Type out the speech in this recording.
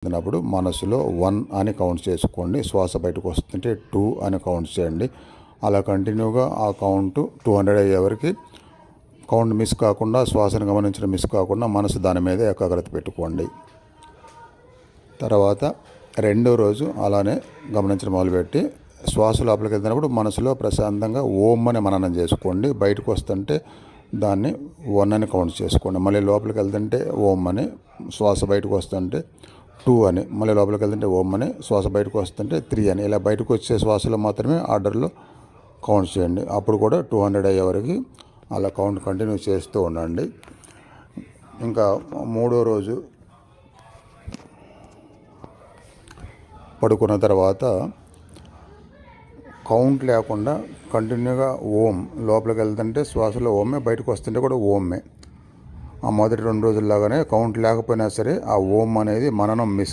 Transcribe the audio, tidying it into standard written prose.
వెళ్తున్నప్పుడు మనసులో 1 అని కౌంట్ చేసుకోండి. శ్వాస బయటకు వస్తుంటే 2 అని కౌంట్ చేయండి. అలా కంటిన్యూగా ఆ కౌంట్ 200 అయ్యే వరకు కౌంట్ మిస్ కాకుండా, శ్వాసను గమనించడం మిస్ కాకుండా మనసు దాని మీద ఏకాగ్రత పెట్టుకోండి. తర్వాత రెండో రోజు అలానే గమనించడం మొదలుపెట్టి శ్వాస లోపలికి వెళ్తున్నప్పుడు మనసులో ప్రశాంతంగా ఓం అని మననం చేసుకోండి. బయటకు వస్తుంటే దాన్ని 1 అని కౌంట్ చేసుకోండి. మళ్ళీ లోపలికి వెళ్తుంటే ఓం అని, శ్వాస బయటకు వస్తుంటే 2 అని, మళ్ళీ లోపలికి వెళ్తుంటే ఓం అని, శ్వాస బయటకు వస్తుంటే 3 అని, ఇలా బయటకు వచ్చే శ్వాసలో మాత్రమే ఆర్డర్లో కౌంట్ చేయండి. అప్పుడు కూడా 200 అయ్యే వరకు అలా కౌంట్ కంటిన్యూ చేస్తూ ఉండండి. ఇంకా మూడో రోజు పడుకున్న తర్వాత కౌంట్ లేకుండా కంటిన్యూగా ఓం, లోపలికి వెళ్తుంటే శ్వాసలో ఓమే, బయటకు వస్తుంటే కూడా ఓమే. ఆ మొదటి 2 రోజుల్లాగానే కౌంట్ లేకపోయినా సరే ఆ ఓం అనేది మననం మిస్